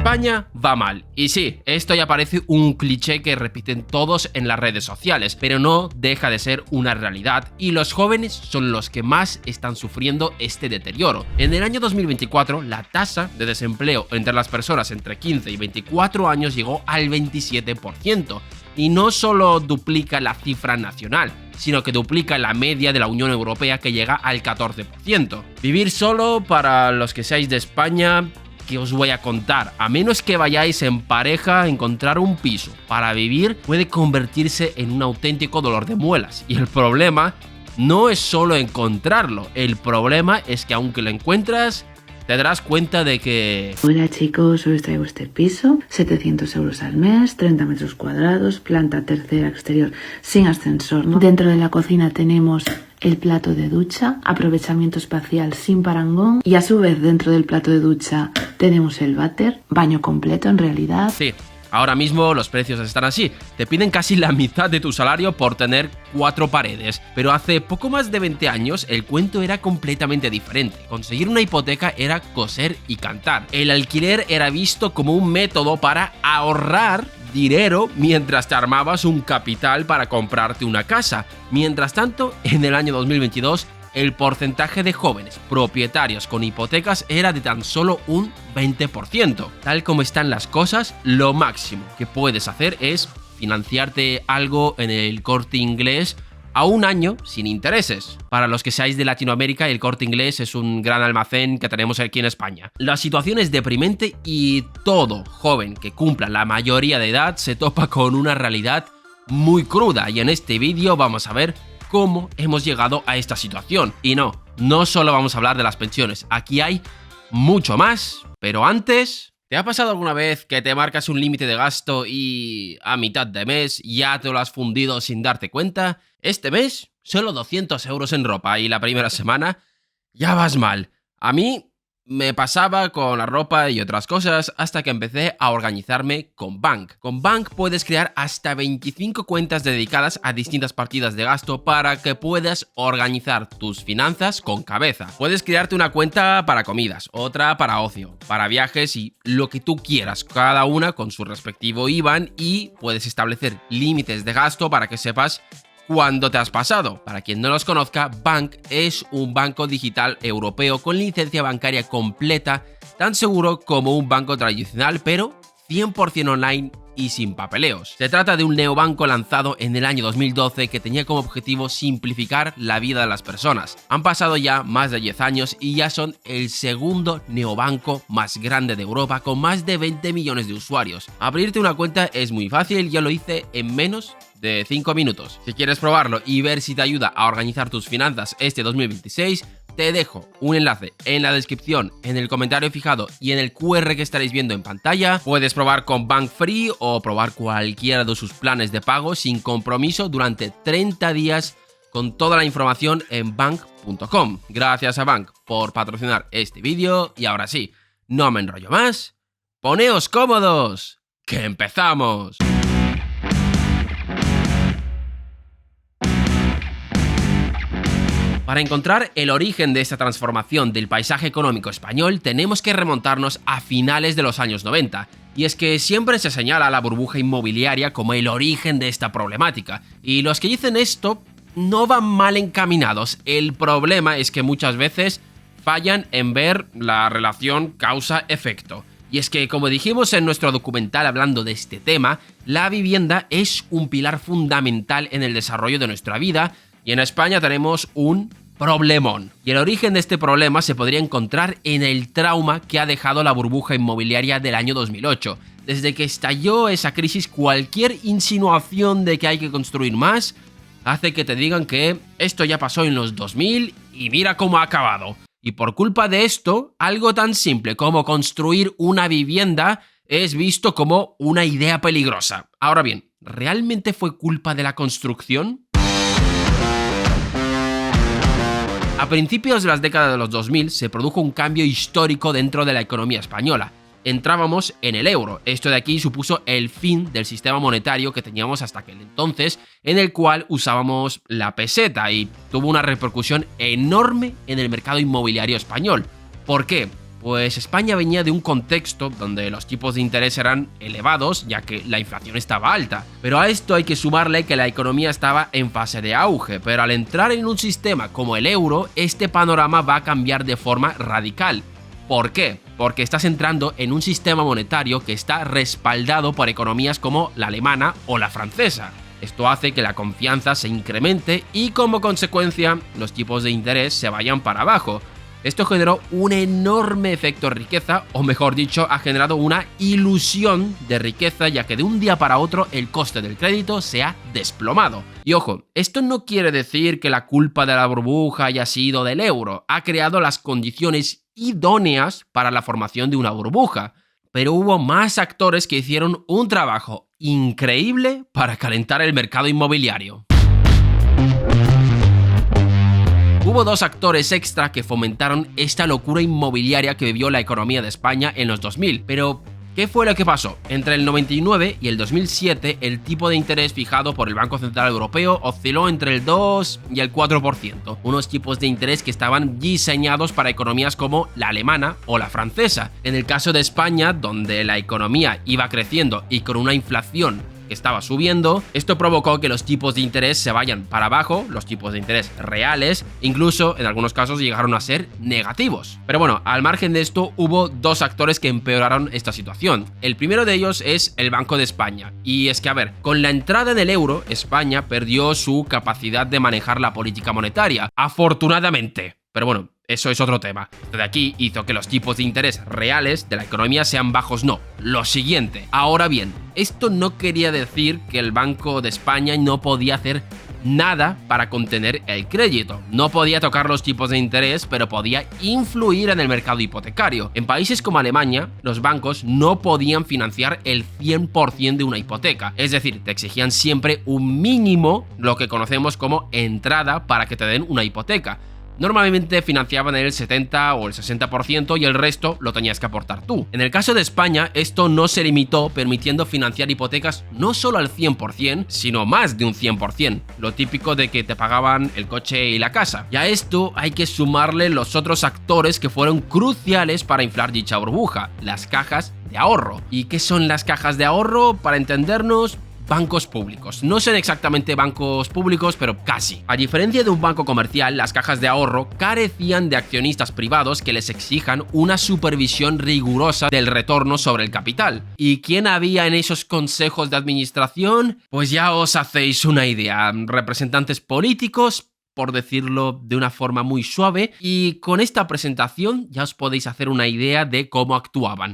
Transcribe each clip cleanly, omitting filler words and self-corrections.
España va mal. Y sí, esto ya parece un cliché que repiten todos en las redes sociales, pero no deja de ser una realidad y los jóvenes son los que más están sufriendo este deterioro. En el año 2024, la tasa de desempleo entre las personas entre 15 y 24 años llegó al 27%. Y no solo duplica la cifra nacional, sino que duplica la media de la Unión Europea, que llega al 14%. Vivir solo, para los que seáis de España, ¿qué os voy a contar? A menos que vayáis en pareja, encontrar un piso para vivir puede convertirse en un auténtico dolor de muelas. Y el problema no es solo encontrarlo, el problema es que aunque lo encuentras, te darás cuenta de que... Hola chicos, hoy os traigo este piso, 700 euros al mes, 30 metros cuadrados, planta tercera exterior sin ascensor, ¿no? Dentro de la cocina tenemos el plato de ducha, aprovechamiento espacial sin parangón y a su vez dentro del plato de ducha tenemos el váter, baño completo en realidad. Sí. Ahora mismo los precios están así, te piden casi la mitad de tu salario por tener 4 paredes, pero hace poco más de 20 años el cuento era completamente diferente. Conseguir una hipoteca era coser y cantar. El alquiler era visto como un método para ahorrar dinero mientras te armabas un capital para comprarte una casa. Mientras tanto, en el año 2022, el porcentaje de jóvenes propietarios con hipotecas era de tan solo un 20%. Tal como están las cosas, lo máximo que puedes hacer es financiarte algo en el Corte Inglés a un año sin intereses. Para los que seáis de Latinoamérica, el Corte Inglés es un gran almacén que tenemos aquí en España. La situación es deprimente y todo joven que cumpla la mayoría de edad se topa con una realidad muy cruda, y en este vídeo vamos a ver cómo hemos llegado a esta situación. Y no solo vamos a hablar de las pensiones, aquí hay mucho más, pero antes... ¿Te ha pasado alguna vez que te marcas un límite de gasto y a mitad de mes ya te lo has fundido sin darte cuenta? Este mes, solo 200 euros en ropa y la primera semana ya vas mal. A mí me pasaba con la ropa y otras cosas hasta que empecé a organizarme con Bank. Con Bank puedes crear hasta 25 cuentas dedicadas a distintas partidas de gasto para que puedas organizar tus finanzas con cabeza. Puedes crearte una cuenta para comidas, otra para ocio, para viajes y lo que tú quieras, cada una con su respectivo IBAN, y puedes establecer límites de gasto para que sepas cuándo te has pasado. Para quien no los conozca, Bank es un banco digital europeo con licencia bancaria completa, tan seguro como un banco tradicional, pero 100% online y sin papeleos. Se trata de un neobanco lanzado en el año 2012 que tenía como objetivo simplificar la vida de las personas. Han pasado ya más de 10 años y ya son el segundo neobanco más grande de Europa, con más de 20 millones de usuarios. Abrirte una cuenta es muy fácil, yo lo hice en menos de 5 minutos. Si quieres probarlo y ver si te ayuda a organizar tus finanzas este 2026, te dejo un enlace en la descripción, en el comentario fijado y en el QR que estaréis viendo en pantalla. Puedes probar con Bank Free o probar cualquiera de sus planes de pago sin compromiso durante 30 días con toda la información en bank.com. Gracias a Bank por patrocinar este vídeo y ahora sí, no me enrollo más. ¡Poneos cómodos! ¡Que empezamos! Para encontrar el origen de esta transformación del paisaje económico español, tenemos que remontarnos a finales de los años 90. Y es que siempre se señala a la burbuja inmobiliaria como el origen de esta problemática. Y los que dicen esto no van mal encaminados. El problema es que muchas veces fallan en ver la relación causa-efecto. Y es que, como dijimos en nuestro documental hablando de este tema, la vivienda es un pilar fundamental en el desarrollo de nuestra vida, y en España tenemos un problemón. Y el origen de este problema se podría encontrar en el trauma que ha dejado la burbuja inmobiliaria del año 2008. Desde que estalló esa crisis, cualquier insinuación de que hay que construir más hace que te digan que esto ya pasó en los 2000 y mira cómo ha acabado. Y por culpa de esto, algo tan simple como construir una vivienda es visto como una idea peligrosa. Ahora bien, ¿realmente fue culpa de la construcción? A principios de las décadas de los 2000 se produjo un cambio histórico dentro de la economía española. Entrábamos en el euro. Esto de aquí supuso el fin del sistema monetario que teníamos hasta aquel entonces, en el cual usábamos la peseta, y tuvo una repercusión enorme en el mercado inmobiliario español. ¿Por qué? Pues España venía de un contexto donde los tipos de interés eran elevados, ya que la inflación estaba alta. Pero a esto hay que sumarle que la economía estaba en fase de auge, pero al entrar en un sistema como el euro, este panorama va a cambiar de forma radical. ¿Por qué? Porque estás entrando en un sistema monetario que está respaldado por economías como la alemana o la francesa. Esto hace que la confianza se incremente y como consecuencia los tipos de interés se vayan para abajo. Esto generó un enorme efecto riqueza, o mejor dicho, ha generado una ilusión de riqueza, ya que de un día para otro el coste del crédito se ha desplomado. Y ojo, esto no quiere decir que la culpa de la burbuja haya sido del euro, ha creado las condiciones idóneas para la formación de una burbuja. Pero hubo más actores que hicieron un trabajo increíble para calentar el mercado inmobiliario. Hubo dos actores extra que fomentaron esta locura inmobiliaria que vivió la economía de España en los 2000. Pero, ¿qué fue lo que pasó? Entre el 99 y el 2007, el tipo de interés fijado por el Banco Central Europeo osciló entre el 2 y el 4%. Unos tipos de interés que estaban diseñados para economías como la alemana o la francesa. En el caso de España, donde la economía iba creciendo y con una inflación que estaba subiendo, esto provocó que los tipos de interés se vayan para abajo, los tipos de interés reales, incluso en algunos casos llegaron a ser negativos. Pero bueno, al margen de esto, hubo dos actores que empeoraron esta situación. El primero de ellos es el Banco de España. Y es que, a ver, con la entrada en el euro, España perdió su capacidad de manejar la política monetaria, afortunadamente. Pero bueno, eso es otro tema. Esto de aquí hizo que los tipos de interés reales de la economía sean bajos. No, lo siguiente. Ahora bien, esto no quería decir que el Banco de España no podía hacer nada para contener el crédito. No podía tocar los tipos de interés, pero podía influir en el mercado hipotecario. En países como Alemania, los bancos no podían financiar el 100% de una hipoteca. Es decir, te exigían siempre un mínimo, lo que conocemos como entrada, para que te den una hipoteca. Normalmente financiaban el 70 o el 60% y el resto lo tenías que aportar tú. En el caso de España, esto no se limitó, permitiendo financiar hipotecas no solo al 100%, sino más de un 100%, lo típico de que te pagaban el coche y la casa. Y a esto hay que sumarle los otros actores que fueron cruciales para inflar dicha burbuja, las cajas de ahorro. ¿Y qué son las cajas de ahorro? Para entendernos, bancos públicos. No son exactamente bancos públicos, pero casi. A diferencia de un banco comercial, las cajas de ahorro carecían de accionistas privados que les exijan una supervisión rigurosa del retorno sobre el capital. ¿Y quién había en esos consejos de administración? Pues ya os hacéis una idea. Representantes políticos, por decirlo de una forma muy suave, y con esta presentación ya os podéis hacer una idea de cómo actuaban.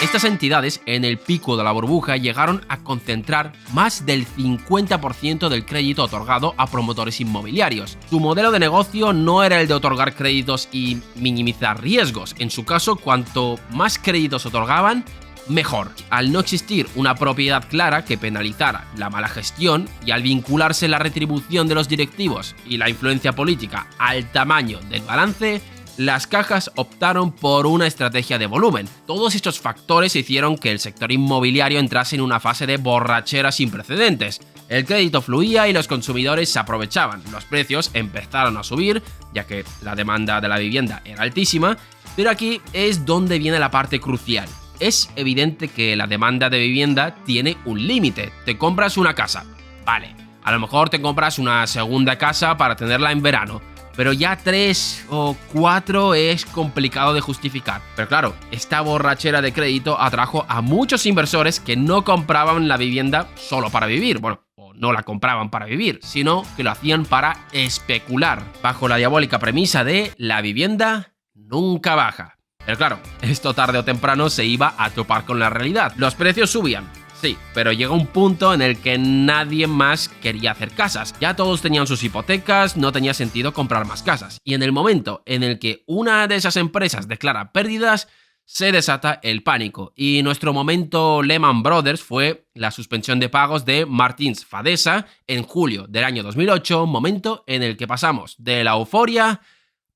Estas entidades, en el pico de la burbuja, llegaron a concentrar más del 50% del crédito otorgado a promotores inmobiliarios. Su modelo de negocio no era el de otorgar créditos y minimizar riesgos. En su caso, cuanto más créditos otorgaban, mejor. Al no existir una propiedad clara que penalizara la mala gestión y al vincularse la retribución de los directivos y la influencia política al tamaño del balance, las cajas optaron por una estrategia de volumen. Todos estos factores hicieron que el sector inmobiliario entrase en una fase de borrachera sin precedentes. El crédito fluía y los consumidores se aprovechaban. Los precios empezaron a subir, ya que la demanda de la vivienda era altísima, pero aquí es donde viene la parte crucial. Es evidente que la demanda de vivienda tiene un límite. Te compras una casa, vale. A lo mejor te compras una segunda casa para tenerla en verano, pero ya 3 o 4 es complicado de justificar. Pero claro, esta borrachera de crédito atrajo a muchos inversores que no compraban la vivienda solo para vivir. Bueno, o no la compraban para vivir, sino que lo hacían para especular, bajo la diabólica premisa de la vivienda nunca baja. Pero claro, esto tarde o temprano se iba a topar con la realidad. Los precios subían. Sí, pero llegó un punto en el que nadie más quería hacer casas. Ya todos tenían sus hipotecas, no tenía sentido comprar más casas. Y en el momento en el que una de esas empresas declara pérdidas, se desata el pánico. Y nuestro momento Lehman Brothers fue la suspensión de pagos de Martins Fadesa en julio del año 2008, momento en el que pasamos de la euforia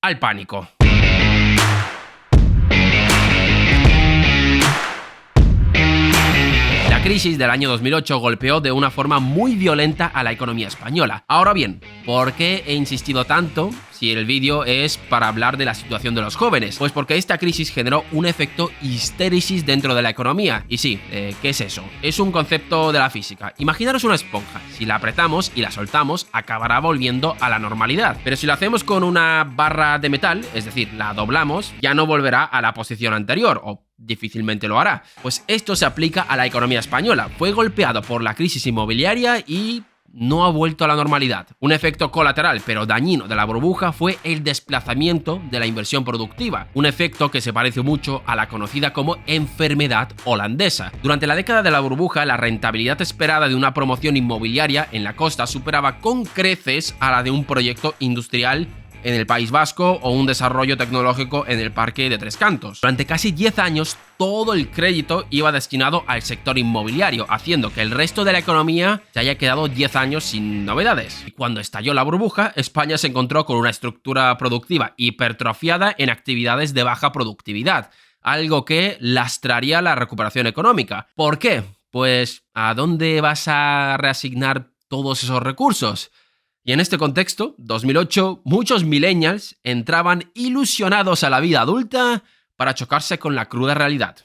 al pánico. La crisis del año 2008 golpeó de una forma muy violenta a la economía española. Ahora bien, ¿por qué he insistido tanto si el vídeo es para hablar de la situación de los jóvenes? Pues porque esta crisis generó un efecto histéresis dentro de la economía. Y sí, ¿qué es eso? Es un concepto de la física. Imaginaros una esponja. Si la apretamos y la soltamos, acabará volviendo a la normalidad. Pero si lo hacemos con una barra de metal, es decir, la doblamos, ya no volverá a la posición anterior, o difícilmente lo hará. Pues esto se aplica a la economía española. Fue golpeado por la crisis inmobiliaria y no ha vuelto a la normalidad. Un efecto colateral pero dañino de la burbuja fue el desplazamiento de la inversión productiva, un efecto que se parece mucho a la conocida como enfermedad holandesa. Durante la década de la burbuja, la rentabilidad esperada de una promoción inmobiliaria en la costa superaba con creces a la de un proyecto industrial en el País Vasco o un desarrollo tecnológico en el Parque de Tres Cantos. Durante casi 10 años, todo el crédito iba destinado al sector inmobiliario, haciendo que el resto de la economía se haya quedado 10 años sin novedades. Y cuando estalló la burbuja, España se encontró con una estructura productiva hipertrofiada en actividades de baja productividad, algo que lastraría la recuperación económica. ¿Por qué? Pues, ¿a dónde vas a reasignar todos esos recursos? Y en este contexto, 2008, muchos millennials entraban ilusionados a la vida adulta para chocarse con la cruda realidad.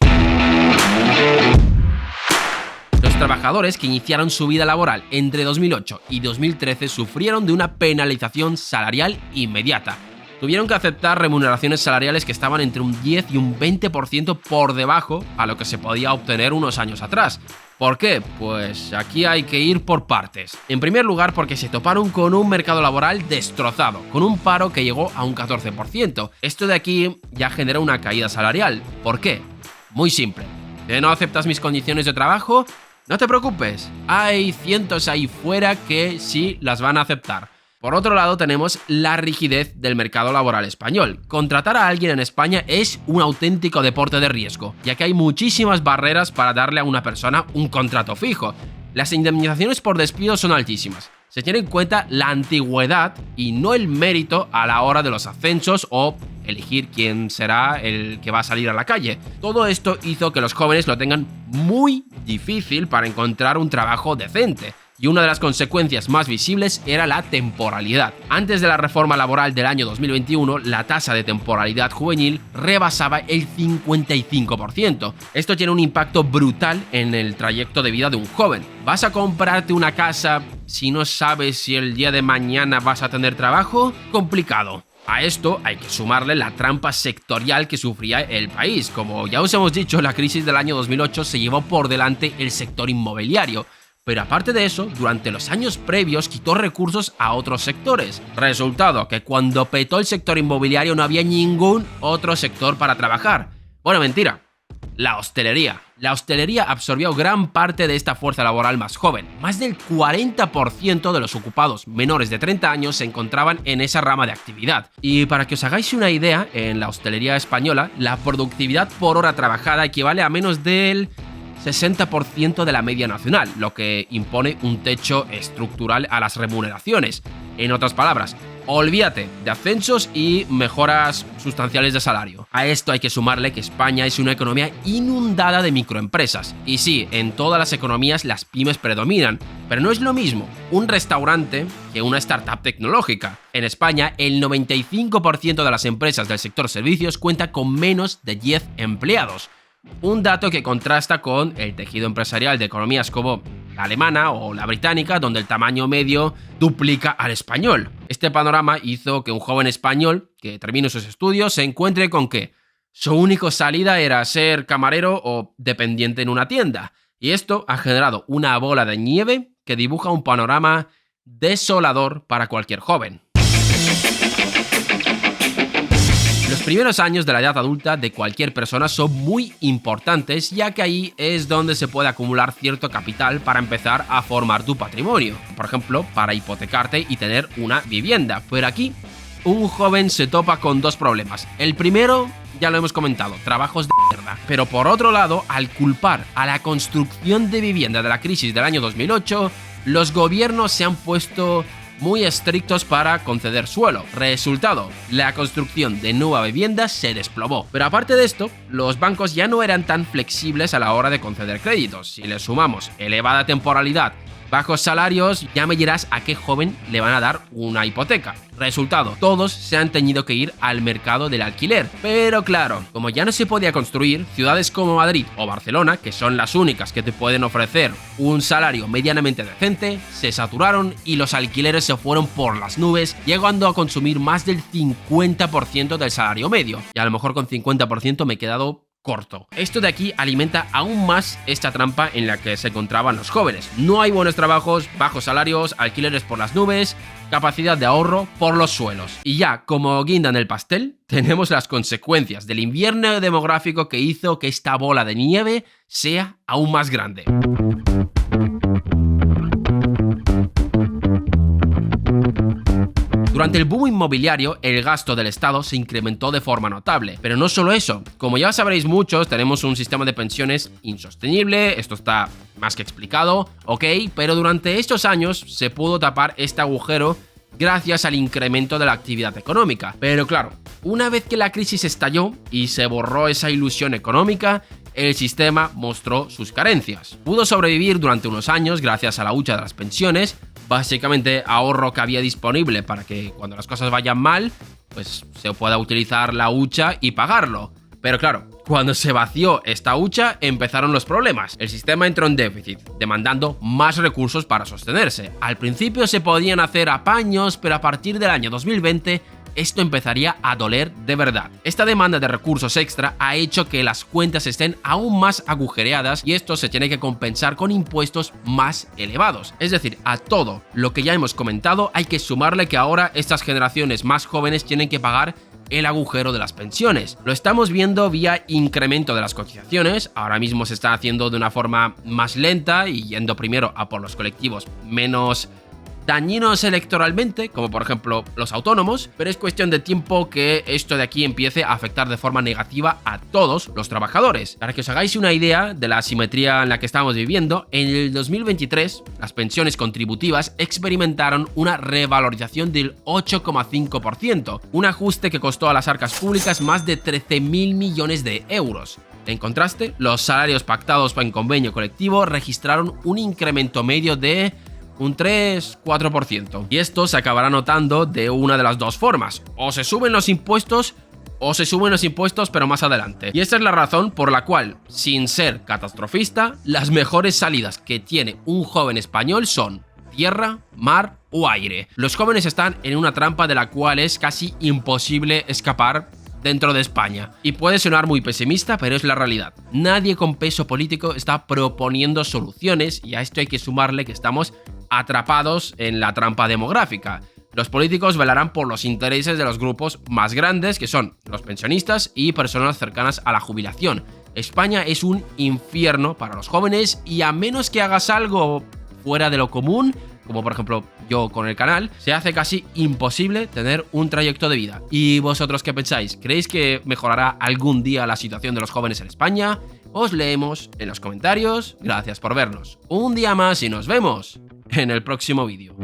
Los trabajadores que iniciaron su vida laboral entre 2008 y 2013 sufrieron de una penalización salarial inmediata. Tuvieron que aceptar remuneraciones salariales que estaban entre un 10 y un 20% por debajo a lo que se podía obtener unos años atrás. ¿Por qué? Pues aquí hay que ir por partes. En primer lugar, porque se toparon con un mercado laboral destrozado, con un paro que llegó a un 14%. Esto de aquí ya genera una caída salarial. ¿Por qué? Muy simple. ¿Que no aceptas mis condiciones de trabajo? No te preocupes, hay cientos ahí fuera que sí las van a aceptar. Por otro lado, tenemos la rigidez del mercado laboral español. Contratar a alguien en España es un auténtico deporte de riesgo, ya que hay muchísimas barreras para darle a una persona un contrato fijo. Las indemnizaciones por despido son altísimas. Se tiene en cuenta la antigüedad y no el mérito a la hora de los ascensos o elegir quién será el que va a salir a la calle. Todo esto hizo que los jóvenes lo tengan muy difícil para encontrar un trabajo decente. Y una de las consecuencias más visibles era la temporalidad. Antes de la reforma laboral del año 2021, la tasa de temporalidad juvenil rebasaba el 55%. Esto tiene un impacto brutal en el trayecto de vida de un joven. ¿Vas a comprarte una casa si no sabes si el día de mañana vas a tener trabajo? Complicado. A esto hay que sumarle la trampa sectorial que sufría el país. Como ya os hemos dicho, la crisis del año 2008 se llevó por delante el sector inmobiliario. Pero aparte de eso, durante los años previos quitó recursos a otros sectores. Resultado, que cuando petó el sector inmobiliario no había ningún otro sector para trabajar. Bueno, mentira. La hostelería. La hostelería absorbió gran parte de esta fuerza laboral más joven. Más del 40% de los ocupados menores de 30 años se encontraban en esa rama de actividad. Y para que os hagáis una idea, en la hostelería española, la productividad por hora trabajada equivale a menos del 60% de la media nacional, lo que impone un techo estructural a las remuneraciones. En otras palabras, olvídate de ascensos y mejoras sustanciales de salario. A esto hay que sumarle que España es una economía inundada de microempresas. Y sí, en todas las economías las pymes predominan, pero no es lo mismo un restaurante que una startup tecnológica. En España, el 95% de las empresas del sector servicios cuenta con menos de 10 empleados. Un dato que contrasta con el tejido empresarial de economías como la alemana o la británica, donde el tamaño medio duplica al español. Este panorama hizo que un joven español que termine sus estudios se encuentre con que su única salida era ser camarero o dependiente en una tienda. Y esto ha generado una bola de nieve que dibuja un panorama desolador para cualquier joven. Los primeros años de la edad adulta de cualquier persona son muy importantes, ya que ahí es donde se puede acumular cierto capital para empezar a formar tu patrimonio. Por ejemplo, para hipotecarte y tener una vivienda. Pero aquí, un joven se topa con dos problemas. El primero, ya lo hemos comentado, trabajos de mierda. Pero por otro lado, al culpar a la construcción de vivienda de la crisis del año 2008, los gobiernos se han puesto muy estrictos para conceder suelo. Resultado, la construcción de nueva vivienda se desplomó. Pero aparte de esto, los bancos ya no eran tan flexibles a la hora de conceder créditos. Si le sumamos elevada temporalidad, bajos salarios, ya me dirás a qué joven le van a dar una hipoteca. Resultado, todos se han tenido que ir al mercado del alquiler. Pero claro, como ya no se podía construir, ciudades como Madrid o Barcelona, que son las únicas que te pueden ofrecer un salario medianamente decente, se saturaron y los alquileres se fueron por las nubes, llegando a consumir más del 50% del salario medio. Y a lo mejor con 50% me he quedado corto. Esto de aquí alimenta aún más esta trampa en la que se encontraban los jóvenes. No hay buenos trabajos, bajos salarios, alquileres por las nubes, capacidad de ahorro por los suelos. Y ya, como guinda en el pastel, tenemos las consecuencias del invierno demográfico que hizo que esta bola de nieve sea aún más grande. Durante el boom inmobiliario, el gasto del Estado se incrementó de forma notable. Pero no solo eso, como ya sabréis muchos, tenemos un sistema de pensiones insostenible, esto está más que explicado, ok, pero durante estos años se pudo tapar este agujero gracias al incremento de la actividad económica. Pero claro, una vez que la crisis estalló y se borró esa ilusión económica, el sistema mostró sus carencias. Pudo sobrevivir durante unos años gracias a la hucha de las pensiones, básicamente ahorro que había disponible para que cuando las cosas vayan mal, pues se pueda utilizar la hucha y pagarlo. Pero claro, cuando se vació esta hucha empezaron los problemas. El sistema entró en déficit, demandando más recursos para sostenerse. Al principio se podían hacer apaños, pero a partir del año 2020 esto empezaría a doler de verdad. Esta demanda de recursos extra ha hecho que las cuentas estén aún más agujereadas y esto se tiene que compensar con impuestos más elevados. Es decir, a todo lo que ya hemos comentado hay que sumarle que ahora estas generaciones más jóvenes tienen que pagar el agujero de las pensiones. Lo estamos viendo vía incremento de las cotizaciones, ahora mismo se está haciendo de una forma más lenta y yendo primero a por los colectivos menos dañinos electoralmente, como por ejemplo los autónomos, pero es cuestión de tiempo que esto de aquí empiece a afectar de forma negativa a todos los trabajadores. Para que os hagáis una idea de la asimetría en la que estamos viviendo, en el 2023 las pensiones contributivas experimentaron una revalorización del 8,5%, un ajuste que costó a las arcas públicas más de 13.000 millones de euros. En contraste, los salarios pactados en convenio colectivo registraron un incremento medio de un 3-4%. Y esto se acabará notando de una de las dos formas. O se suben los impuestos pero más adelante. Y esta es la razón por la cual, sin ser catastrofista, las mejores salidas que tiene un joven español son tierra, mar o aire. Los jóvenes están en una trampa de la cual es casi imposible escapar dentro de España. Y puede sonar muy pesimista, pero es la realidad. Nadie con peso político está proponiendo soluciones y a esto hay que sumarle que estamos atrapados en la trampa demográfica. Los políticos velarán por los intereses de los grupos más grandes, que son los pensionistas y personas cercanas a la jubilación. España es un infierno para los jóvenes y a menos que hagas algo fuera de lo común, como por ejemplo yo con el canal, se hace casi imposible tener un trayecto de vida. ¿Y vosotros qué pensáis? ¿Creéis que mejorará algún día la situación de los jóvenes en España? Os leemos en los comentarios. Gracias por vernos un día más y nos vemos en el próximo vídeo.